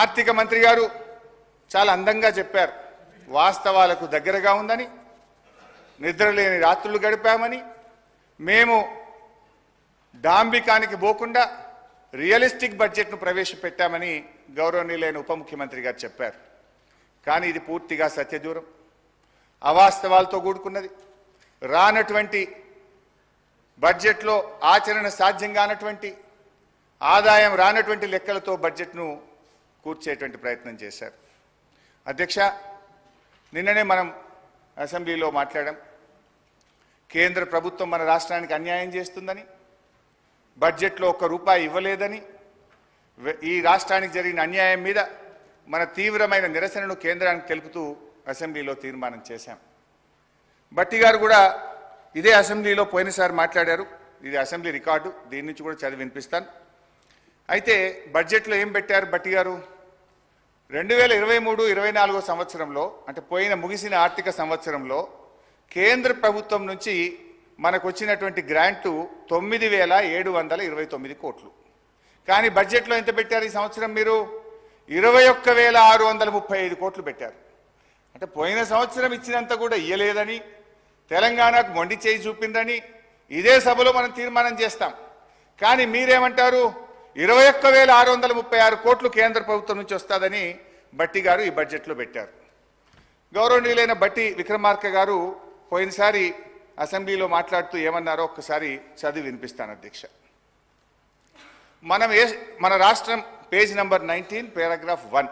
ఆర్థిక మంత్రి గారు చాలా అందంగా చెప్పారు. వాస్తవాలకు దగ్గరగా ఉందని, నిద్రలేని రాత్రులు గడిపామని, మేము డాంబికానికి పోకుండా రియలిస్టిక్ బడ్జెట్ను ప్రవేశపెట్టామని గౌరవనీయులైన ఉప ముఖ్యమంత్రి గారు చెప్పారు. కానీ ఇది పూర్తిగా సత్యదూరం, అవాస్తవాలతో కూడుకున్నది. రానటువంటి బడ్జెట్లో ఆచరణ సాధ్యం కానటువంటి, ఆదాయం రానటువంటి లెక్కలతో బడ్జెట్ను కూర్చేటువంటి ప్రయత్నం చేశారు. అధ్యక్ష, నిన్ననే మనం అసెంబ్లీలో మాట్లాడాం. కేంద్ర ప్రభుత్వం మన రాష్ట్రానికి అన్యాయం చేస్తుందని, బడ్జెట్లో ఒక్క రూపాయి ఇవ్వలేదని, ఈ రాష్ట్రానికి జరిగిన అన్యాయం మీద మన తీవ్రమైన నిరసనను కేంద్రానికి తెలుపుతూ అసెంబ్లీలో తీర్మానం చేశాం. భట్టి గారు కూడా ఇదే అసెంబ్లీలో పోయినసారి మాట్లాడారు. ఇది అసెంబ్లీ రికార్డు, దీని నుంచి కూడా చదివి వినిపిస్తాను. అయితే బడ్జెట్లో ఏం పెట్టారు భట్టి గారు? 2023-24 సంవత్సరంలో, అంటే ముగిసిన ఆర్థిక సంవత్సరంలో కేంద్ర ప్రభుత్వం నుంచి మనకు వచ్చినటువంటి గ్రాంటు 9,729 కోట్లు. కానీ బడ్జెట్లో ఎంత పెట్టారు ఈ సంవత్సరం? మీరు 21,635 కోట్లు పెట్టారు. అంటే పోయిన సంవత్సరం ఇచ్చినంత కూడా ఇయ్యలేదని, తెలంగాణకు మొండి చేయి చూపిందని ఇదే సభలో మనం తీర్మానం చేస్తాం. కానీ మీరేమంటారు? 21,636 కోట్లు కేంద్ర ప్రభుత్వం నుంచి వస్తుందని భట్టి గారు ఈ బడ్జెట్లో పెట్టారు. గౌరవనీయులైన భట్టి విక్రమార్క గారు పోయినసారి అసెంబ్లీలో మాట్లాడుతూ ఏమన్నారో ఒక్కసారి చదివి వినిపిస్తాను అధ్యక్ష. మన రాష్ట్రం పేజ్ నంబర్ 19 పారాగ్రాఫ్ 1.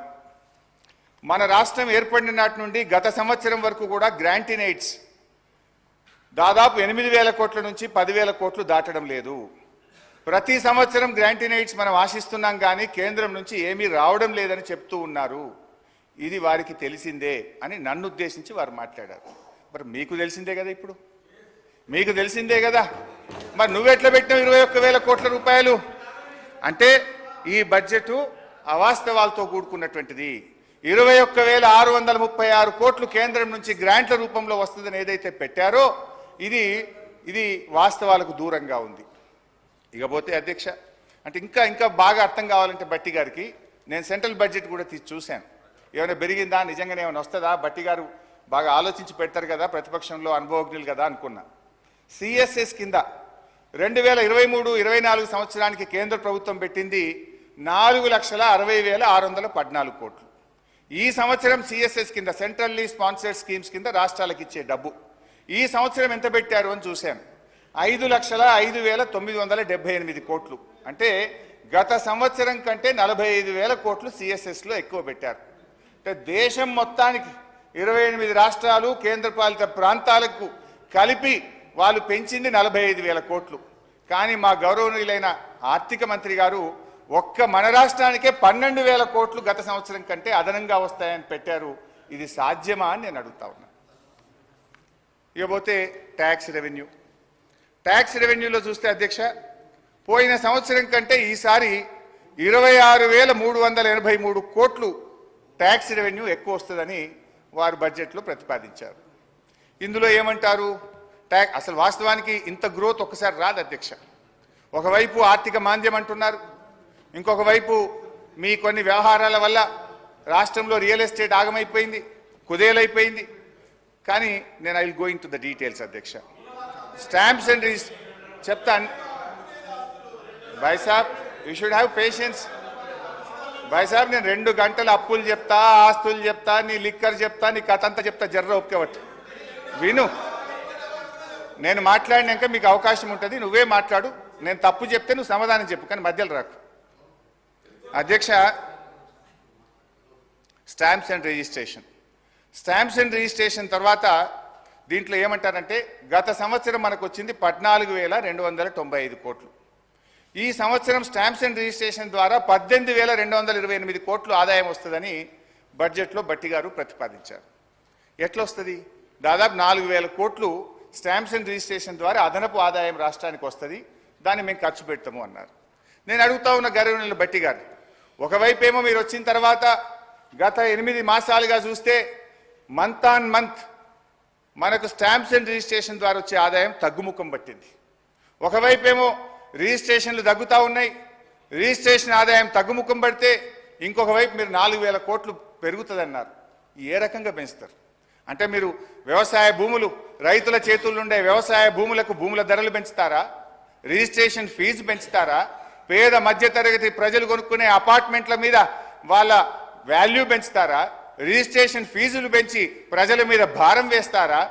మన రాష్ట్రం ఏర్పడిన నాటి నుండి గత సంవత్సరం వరకు కూడా గ్రాంట్ ఇన్ ఎయిడ్స్ దాదాపు 8,000 కోట్ల నుంచి 10,000 కోట్లు దాటడం లేదు. ప్రతి సంవత్సరం గ్రాంట్ ఇన్ ఎయిడ్స్ మనం ఆశిస్తున్నాం, కానీ కేంద్రం నుంచి ఏమీ రావడం లేదని చెప్తూ ఉన్నారు. ఇది వారికి తెలిసిందే అని నన్ను ఉద్దేశించి వారు మాట్లాడారు. మరి మీకు తెలిసిందే కదా, ఇప్పుడు మీకు తెలిసిందే కదా. మరి నువ్వెట్లా పెట్టినావు 21,000 కోట్ల రూపాయలు? అంటే ఈ బడ్జెట్ అవాస్తవాలతో కూడుకున్నటువంటిది. 21,636 కోట్లు కేంద్రం నుంచి గ్రాంట్ల రూపంలో వస్తుందని ఏదైతే పెట్టారో ఇది వాస్తవాలకు దూరంగా ఉంది. ఇకపోతే అధ్యక్ష, అంటే ఇంకా బాగా అర్థం కావాలంటే భట్టి గారికి నేను సెంట్రల్ బడ్జెట్ కూడా తీసి చూశాను. ఏమైనా పెరిగిందా, నిజంగానే ఏమైనా వస్తుందా? భట్టి గారు బాగా ఆలోచించి పెడతారు కదా, ప్రతిపక్షంలో అనుభవజ్ఞులు కదా అనుకున్నా. సిఎస్ఎస్ కింద 2023-24 సంవత్సరానికి కేంద్ర ప్రభుత్వం పెట్టింది 4,60,614 కోట్లు. ఈ సంవత్సరం సిఎస్ఎస్ కింద, సెంట్రల్లీ స్పాన్సర్డ్ స్కీమ్స్ కింద రాష్ట్రాలకు ఇచ్చే డబ్బు ఈ సంవత్సరం ఎంత పెట్టారు అని చూశాను. 5,05,978 కోట్లు. అంటే గత సంవత్సరం కంటే 45,000 కోట్లు సిఎస్ఎస్లో ఎక్కువ పెట్టారు. అంటే దేశం మొత్తానికి 28 రాష్ట్రాలు కేంద్రపాలిత ప్రాంతాలకు కలిపి వాళ్ళు పెంచింది 45,000 కోట్లు. కానీ మా గౌరవనీయులైన ఆర్థిక మంత్రి గారు ఒక్క మన రాష్ట్రానికే 12,000 కోట్లు గత సంవత్సరం కంటే అదనంగా వస్తాయని పెట్టారు. ఇది సాధ్యమా అని నేను అడుగుతా ఉన్నా. ఇకపోతే ట్యాక్స్ రెవెన్యూలో చూస్తే అధ్యక్ష, పోయిన సంవత్సరం కంటే ఈసారి 26,383 కోట్లు ట్యాక్స్ రెవెన్యూ ఎక్కువ వస్తుందని వారు బడ్జెట్లో ప్రతిపాదించారు. ఇందులో ఏమంటారు? అసలు వాస్తవానికి ఇంత గ్రోత్ ఒక్కసారి రాదు అధ్యక్ష. ఒకవైపు ఆర్థిక మాంద్యం అంటున్నారు, ఇంకొక వైపు మీ కొన్ని వ్యవహారాల వల్ల రాష్ట్రంలో రియల్ ఎస్టేట్ ఆగమైపోయింది, కుదేలైపోయింది. కానీ నేను I will go in to the details అధ్యక్ష. స్టాంప్స్ అండ్ చెప్తాను భాయ్ సాబ్, యూ షుడ్ హ్యావ్ పేషెన్స్. భాయ్ సాబ్, నేను 2 గంటలు అప్పులు చెప్తా, ఆస్తులు చెప్తా, నీ లిక్కర్ చెప్తా, నీ కథ అంతా చెప్తా. జర్ర ఒప్పుకోవట్టు విను. నేను మాట్లాడినాక మీకు అవకాశం ఉంటుంది, నువ్వే మాట్లాడు. నేను తప్పు చెప్తే నువ్వు సమాధానం చెప్పు, కానీ మధ్యలో రాకు. అధ్యక్ష, స్టాంప్స్ అండ్ రిజిస్ట్రేషన్ తర్వాత దీంట్లో ఏమంటారంటే, గత సంవత్సరం మనకు వచ్చింది 14,295 కోట్లు. ఈ సంవత్సరం స్టాంప్స్ అండ్ రిజిస్ట్రేషన్ ద్వారా 18,228 కోట్లు ఆదాయం వస్తుందని బడ్జెట్లో భట్టి గారు ప్రతిపాదించారు. ఎట్లా వస్తుంది? దాదాపు 4,000 కోట్లు స్టాంప్స్ అండ్ రిజిస్ట్రేషన్ ద్వారా అదనపు ఆదాయం రాష్ట్రానికి వస్తుంది, దాన్ని మేము ఖర్చు పెడతాము అన్నారు. నేను అడుగుతా ఉన్న గౌరవనీయులు భట్టి గారు, ఒకవైపు ఏమో మీరు వచ్చిన తర్వాత గత 8 మాసాలుగా చూస్తే మంత్ ఆన్ మంత్ మనకు స్టాంప్స్ అండ్ రిజిస్ట్రేషన్ ద్వారా వచ్చే ఆదాయం తగ్గుముఖం పట్టింది. ఒకవైపు ఏమో రిజిస్ట్రేషన్లు తగ్గుతూ ఉన్నాయి, రిజిస్ట్రేషన్ ఆదాయం తగ్గుముఖం పడితే ఇంకొక వైపు మీరు 4,000 కోట్లు పెరుగుతుందన్నారు. ఏ రకంగా పెంచుతారు? అంటే మీరు వ్యవసాయ భూములు, రైతుల చేతుల్లో ఉండే వ్యవసాయ భూములకు భూముల ధరలు పెంచుతారా? Registration fee పెంచుతారా? పేద మధ్యతరగతి ప్రజలు కొనుక్కునే అపార్ట్మెంట్ల మీద వాళ్ళ వాల్యూ పెంచుతారా? రిజిస్ట్రేషన్ ఫీజులు పెంచి ప్రజల మీద భారం వేస్తారా?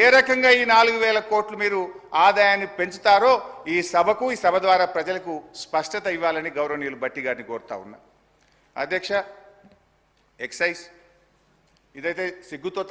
ఏ రకంగా ఈ 4,000 కోట్లు మీరు ఆదాయాన్ని పెంచుతారో ఈ సభకు, ఈ సభ ద్వారా ప్రజలకు స్పష్టత ఇవ్వాలని గౌరవనీయులు భట్టి గారిని కోరుతా ఉన్నా. అధ్యక్ష, ఎక్సైజ్ ఇదైతే సిగ్గుతో